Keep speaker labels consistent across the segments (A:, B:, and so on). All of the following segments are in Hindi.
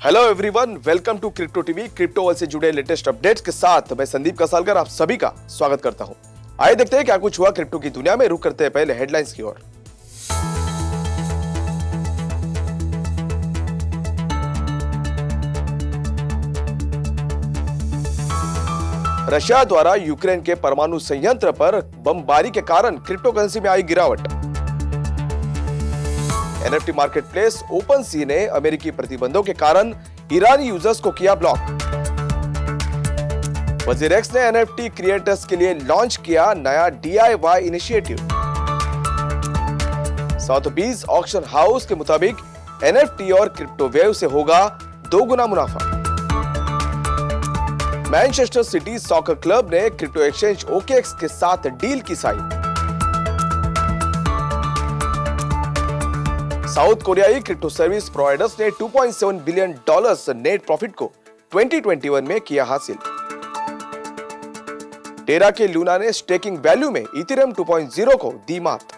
A: Hello everyone, welcome to crypto TV. Crypto world से जुड़े लेटेस्ट अपडेट्स के साथ मैं संदीप कसालकर आप सभी का स्वागत करता हूं। आइए देखते हैं क्या कुछ हुआ क्रिप्टो की दुनिया में। रुक करते हैं पहले हेडलाइंस की ओर। रशिया द्वारा यूक्रेन के परमाणु संयंत्र पर बमबारी के कारण क्रिप्टो करेंसी में आई गिरावट। एनएफटी मार्केटप्लेस ओपनसी ने अमेरिकी प्रतिबंधों के कारण ईरानी यूजर्स को किया ब्लॉक। वजीरेक्स ने एनएफटी क्रिएटर्स के लिए लॉन्च किया नया DIY इनिशिएटिव। सॉथबीज ऑक्शन हाउस के मुताबिक एनएफटी और क्रिप्टो वेव से होगा 2 गुना मुनाफा। मैनचेस्टर सिटी सॉकर क्लब ने क्रिप्टो एक्सचेंज OKX के साथ डील की साइन। साउथ कोरियाई क्रिप्टो सर्विस प्रोवाइडर्स ने $2.7 बिलियन नेट प्रॉफिट को 2021 में किया हासिल। टेरा के लूना ने स्टेकिंग वैल्यू में इथेरियम 2.0 को दी मात।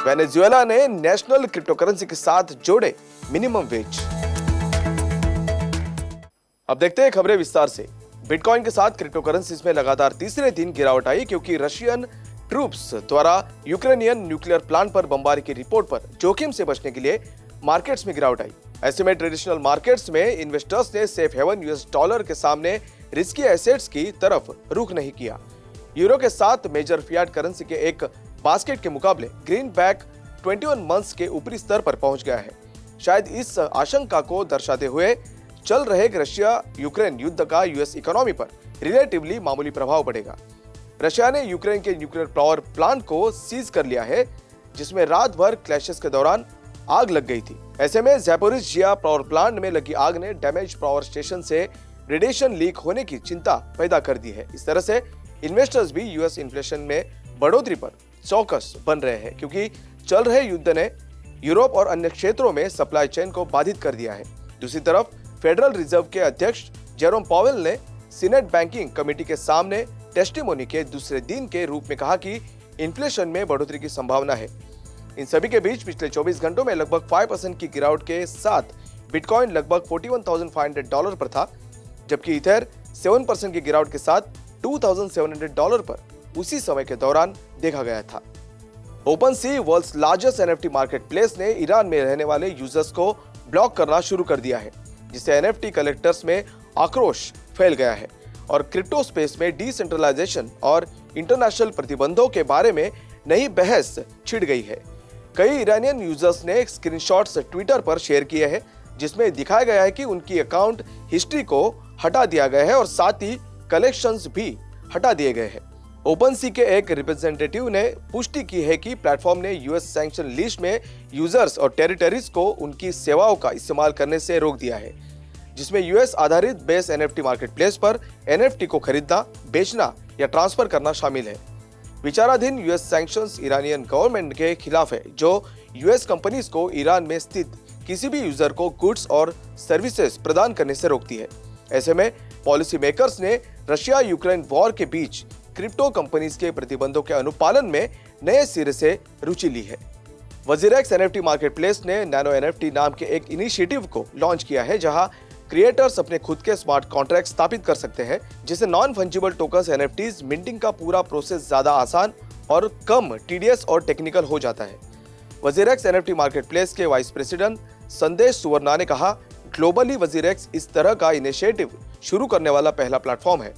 A: वेनेजुएला ने नेशनल क्रिप्टो करेंसी के साथ जोड़े मिनिमम वेज। अब देखते हैं खबरें विस्तार से। बिटकॉइन के साथ क्रिप्टो करेंसीज में लगातार तीसरे दिन गिरावट आई क्योंकि रशियन ट्रूप्स द्वारा यूक्रेनियन न्यूक्लियर प्लांट पर बमबारी की रिपोर्ट पर जोखिम से बचने के लिए मार्केट्स में गिरावट आई। ऐसे में ट्रेडिशनल मार्केट्स में इन्वेस्टर्स ने सेफ हेवन $US के सामने रिस्की एसेट्स की तरफ रुख नहीं किया। यूरो के साथ मेजर फियाट करेंसी के एक बास्केट के मुकाबले ग्रीनबैक 21 मंथ्स के ऊपरी स्तर पर पहुंच गया है। शायद इस आशंका को दर्शाते हुए चल रहे रशिया यूक्रेन युद्ध का US इकोनॉमी पर रिलेटिवली मामूली प्रभाव पड़ेगा। रशिया ने यूक्रेन के न्यूक्लियर पावर प्लांट को सीज कर लिया है, जिसमें रात भर क्लैशेस के दौरान आग लग गई थी। ऐसे में ज़ैपोरिज़िया पावर प्लांट में लगी आग ने डैमेज पावर स्टेशन से रेडिएशन लीक होने की चिंता पैदा कर दी है। इस तरह से इन्वेस्टर्स भी US इन्फ्लेशन में बढ़ोतरी पर चौकस बन रहे हैं, क्योंकि चल रहे युद्ध ने यूरोप और अन्य क्षेत्रों में सप्लाई चेन को बाधित कर दिया है। दूसरी तरफ फेडरल रिजर्व के अध्यक्ष जेरोम पावेल ने सीनेट बैंकिंग कमेटी के सामने टेस्टिमोनी के दूसरे दिन के रूप में कहा कि इन्फ्लेशन में बढ़ोतरी की संभावना है। इन सभी के बीच पिछले 24 घंटों में लगभग 5% की गिरावट के साथ बिटकॉइन लगभग $41,500 पर था, जबकि इथर 7% की गिरावट के साथ $2,700 पर उसी समय के दौरान देखा गया था। OpenSea world's largest NFT marketplace ने ईरान में रहने वाले यूजर्स को ब्लॉक करना शुरू कर दिया है, जिससे एनएफटी कलेक्टर्स में आक्रोश फैल गया है और क्रिप्टो स्पेस में डिसेंट्रलाइजेशन और इंटरनेशनल प्रतिबंधों के बारे में नई बहस छिड़ गई है। कई ईरानियन यूजर्स ने स्क्रीनशॉट्स ट्विटर पर शेयर किए हैं, जिसमें दिखाया गया है कि उनकी अकाउंट हिस्ट्री को हटा दिया गया है और साथ ही कलेक्शंस भी हटा दिए गए हैं। ओपनसी के एक रिप्रेजेंटेटिव ने पुष्टि की है कि प्लेटफॉर्म ने US सैंक्शन लिस्ट में यूजर्स और टेरिटरीज को उनकी सेवाओं का इस्तेमाल करने से रोक दिया है, जिसमें US आधारित बेस एनएफटी मार्केटप्लेस पर एनएफटी को खरीदना, बेचना या ट्रांसफर करना शामिल है। विचाराधीन US सैंक्शंस ईरानियन गवर्नमेंट के खिलाफ है, जो US कंपनीज को ईरान में स्थित किसी भी यूजर को गुड्स और सर्विसेज प्रदान करने से रोकती है। ऐसे में पॉलिसी मेकर्स ने रशिया यूक्रेन वॉर के बीच क्रिप्टो कंपनीज के प्रतिबंधों के अनुपालन में नए सिरे से रुचि ली है। वजीरेक्स एनएफटी मार्केटप्लेस ने नैनो एनएफटी नाम के एक इनिशिएटिव को लॉन्च किया है, जहां क्रिएटर्स अपने खुद के स्मार्ट कॉन्ट्रैक्ट स्थापित कर सकते हैं, जिससे non fungible tokens NFTs minting का पूरा प्रोसेस ज्यादा आसान और कम TDS और टेक्निकल हो जाता है। वजीरेक्स एनएफटी मार्केटप्लेस के वाइस प्रेसिडेंट संदेश सुवर्णा ने कहा, ग्लोबली वजीरेक्स इस तरह का इनिशिएटिव शुरू करने वाला पहला प्लेटफॉर्म है।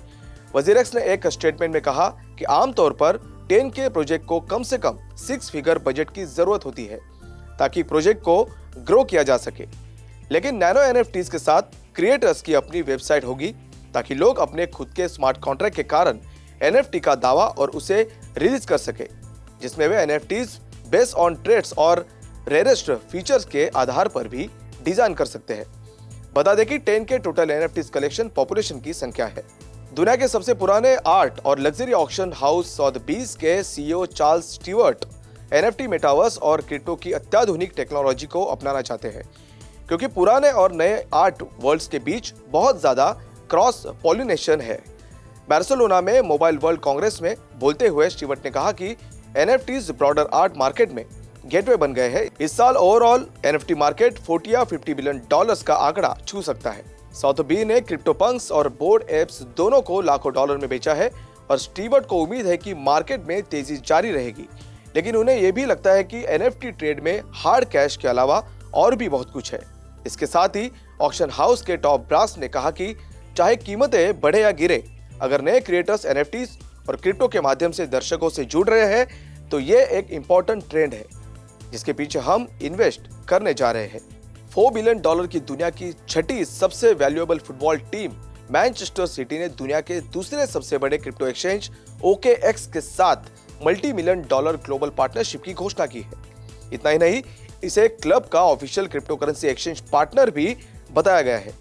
A: वजीरेक्स ने एक स्टेटमेंट में कहा कि आमतौर पर 10K प्रोजेक्ट को कम से कम 6 फिगर बजट की जरूरत होती है ताकि प्रोजेक्ट को ग्रो किया जा सके, लेकिन नैनो एनएफटीज के साथ क्रिएटर्स की अपनी वेबसाइट होगी ताकि लोग अपने खुद के स्मार्ट कॉन्ट्रैक्ट के कारण एनएफटी का दावा और उसे रिलीज कर सके, जिसमें वे एनएफटीज बेस्ड ऑन ट्रेड्स और रेयरेस्ट फीचर्स के आधार पर भी डिजाइन कर सकते हैं। बता दें कि 10K total NFTs collection population की संख्या है। दुनिया के सबसे पुराने आर्ट और लग्जरी ऑक्शन हाउस सॉथबीज के CEO Charles Stewart NFT metaverse और क्रिप्टो की अत्याधुनिक टेक्नोलॉजी को अपनाना चाहते हैं, क्योंकि पुराने और नए आर्ट वर्ल्ड्स के बीच बहुत ज्यादा क्रॉस पॉलिनेशन है। बार्सिलोना में मोबाइल वर्ल्ड कांग्रेस में बोलते हुए स्टीवर्ट ने कहा कि एनएफटीज ब्रॉडर आर्ट मार्केट में गेटवे बन गए हैं। इस साल ओवरऑल एनएफटी मार्केट 40 या $50 बिलियन का आंकड़ा छू सकता है। सॉथबी ने क्रिप्टोपंक्स और बोर्ड एप्स दोनों को लाखों डॉलर में बेचा है और स्टीवर्ट को उम्मीद है कि मार्केट में तेजी जारी रहेगी, लेकिन उन्हें यह भी लगता है कि एनएफटी ट्रेड में हार्ड कैश के अलावा और भी बहुत कुछ है। इसके साथ ही ऑक्शन हाउस के टॉप ब्रास ने कहा कि चाहे कीमतें बढ़े या गिरे, अगर नए क्रिएटर्स एनएफटीज और क्रिप्टो के माध्यम से दर्शकों से जुड़ रहे हैं तो ये एक इंपॉर्टेंट ट्रेंड है जिसके पीछे हम इन्वेस्ट करने जा रहे हैं। $4 बिलियन की दुनिया की छठी सबसे valuable football team Manchester city ने दुनिया के दूसरे सबसे बड़े क्रिप्टो एक्सचेंज OKX के साथ $multi-million ग्लोबल पार्टनरशिप की घोषणा की है। इतना ही नहीं, इसे क्लब का official crypto currency exchange partner भी बताया गया है।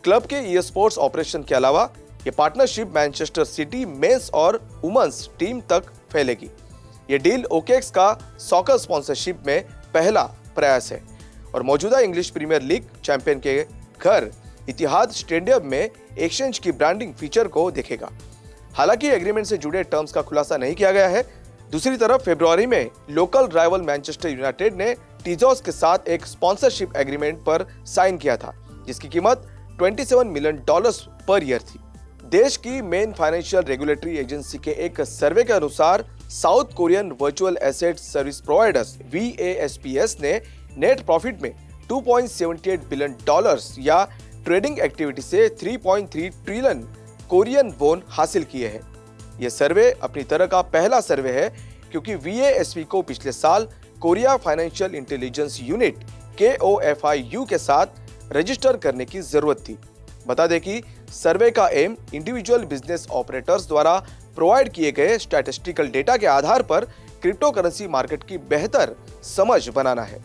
A: क्लब के ई स्पोर्ट्स ऑपरेशन के अलावा ये पार्टनरशिप मैनचेस्टर सिटी मेंस और वुमेन्स टीम तक फैलेगी। ये डील OKX का सॉकर स्पॉन्सरशिप में पहला प्रयास है और मौजूदा इंग्लिश प्रीमियर लीग चैंपियन के घर इतिहाद स्टेडियम में एक्सचेंज की ब्रांडिंग फीचर को देखेगा। हालांकि एग्रीमेंट से जुड़े टर्म्स का खुलासा नहीं किया गया है। दूसरी तरफ फरवरी में लोकल राइवल मैनचेस्टर यूनाइटेड ने टीजॉस के साथ एक स्पॉन्सरशिप एग्रीमेंट पर साइन किया था, जिसकी कीमत $27 मिलियन पर ईयर थी। देश की मेन फाइनेंशियल रेगुलेटरी एजेंसी के एक सर्वे के अनुसार south Korean virtual asset service providers VASPS ने नेट प्रॉफिट में $2.78 बिलियन या ट्रेडिंग एक्टिविटी से 3.3 ट्रिलियन कोरियन वॉन हासिल किए हैं। यह सर्वे अपनी तरह का पहला सर्वे है क्योंकि VASP को पिछले साल Korea financial intelligence unit KOFIU के साथ रजिस्टर करने की जरूरत थी। बता दें कि सर्वे का एम इंडिविजुअल बिजनेस ऑपरेटर्स द्वारा प्रोवाइड किए गए स्टैटिस्टिकल डेटा के आधार पर क्रिप्टो करेंसी मार्केट की बेहतर समझ बनाना है।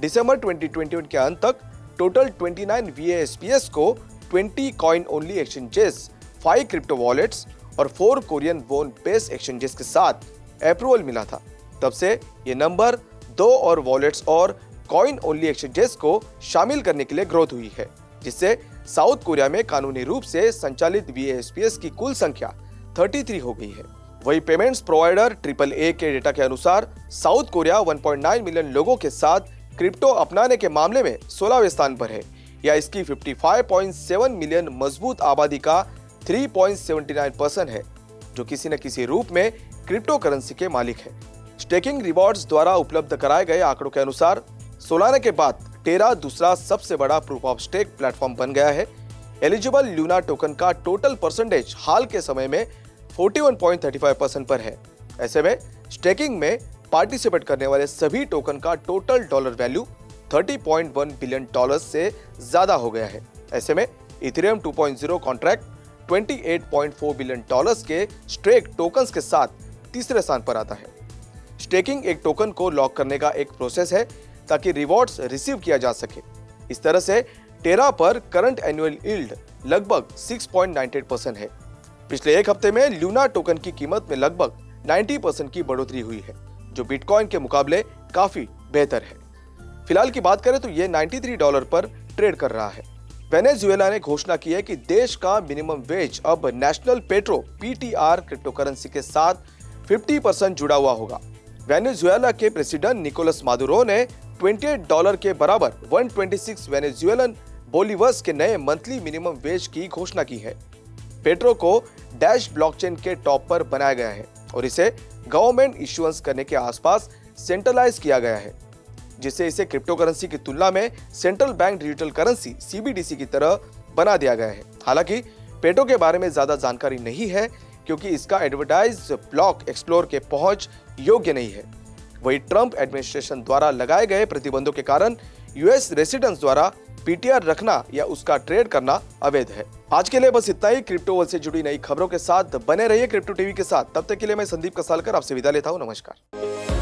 A: दिसंबर 2021 के अंत तक टोटल 29 VASPS को 20 coin only exchanges, 5 crypto wallets और 4 कोरियन वॉन बेस्ड एक्सचेंजेस के साथ अप्रूवल मिला था। तब से ये नंबर 2 और वॉलेट्स और कॉइन ओनली एक्सचेंजेस को शामिल करने के लिए ग्रोथ हुई है, जिससे साउथ कोरिया में कानूनी रूप से संचालित VASPS की कुल संख्या 33 हो गई है। वही पेमेंट्स प्रोवाइडर AAA के डेटा के अनुसार साउथ कोरिया 1.9 मिलियन लोगों के साथ क्रिप्टो अपनाने के मामले में 16वें स्थान पर है, या इसकी 55.7 मिलियन मजबूत आबादी का 3.79% है जो किसी न किसी रूप में क्रिप्टो करेंसी के मालिक है। स्टेकिंग रिवॉर्ड्स द्वारा उपलब्ध कराए गए आंकड़ों के अनुसार सोलाना के बाद टेरा दूसरा सबसे बड़ा प्रूफ ऑफ स्टेक प्लेटफॉर्म बन गया है। एलिजिबल लूना टोकन का टोटल परसेंटेज हाल के समय में 41.35% पर है। ऐसे में स्टेकिंग में पार्टिसिपेट करने वाले सभी टोकन का टोटल डॉलर वैल्यू $30.1 बिलियन से ज्यादा हो गया है। ऐसे में इथेरियम 2.0 कॉन्ट्रैक्ट $28.4 बिलियन के स्टेक टोकन्स के साथ तीसरे स्थान पर आता है। स्टेकिंग एक टोकन को लॉक करने का एक प्रोसेस है ताकि रिवॉर्ड्स रिसीव किया जा सके। इस तरह से टेरा पर करंट एनुअल यील्ड लगभग 6.98% है। पिछले एक हफ्ते में लूना टोकन की कीमत में लगभग 90% की बढ़ोतरी हुई है, जो बिटकॉइन के मुकाबले काफी बेहतर है। फिलहाल की बात करें तो ये $93 पर ट्रेड कर रहा है। वेनेजुएला ने घोषणा की है कि देश का मिनिमम वेज अब national petro PTR crypto currency के साथ 50% जुड़ा हुआ होगा। वेनेजुएला के प्रेसिडेंट निकोलस मादुरो ने $28 के बराबर 126 वेनेजुएलन बोलीवर्स के नए मंथली मिनिमम वेज की घोषणा की है। पेट्रो को डैश ब्लॉकचेन के टॉप पर बनाया गया है और इसे गवर्नमेंट इश्यूएंस करने के आसपास सेंट्रलाइज किया गया है, जिससे इसे क्रिप्टो करेंसी की तुलना में central bank digital currency CBDC की तरह बना दिया गया है। हालांकि पेट्रो के बारे में ज्यादा जानकारी नहीं है क्योंकि इसका एडवर्टाइज ब्लॉक एक्सप्लोर के पहुंच योग्य नहीं है। वही ट्रंप एडमिनिस्ट्रेशन द्वारा लगाए गए प्रतिबंधों के कारण US रेसिडेंट्स द्वारा PTR रखना या उसका ट्रेड करना अवैध है। आज के लिए बस इतना ही। क्रिप्टो वर्ल्ड से जुड़ी नई खबरों के साथ बने रहिए क्रिप्टो टीवी के साथ। तब तक के लिए मैं संदीप कसालकर आपसे विदा लेता हूं। नमस्कार।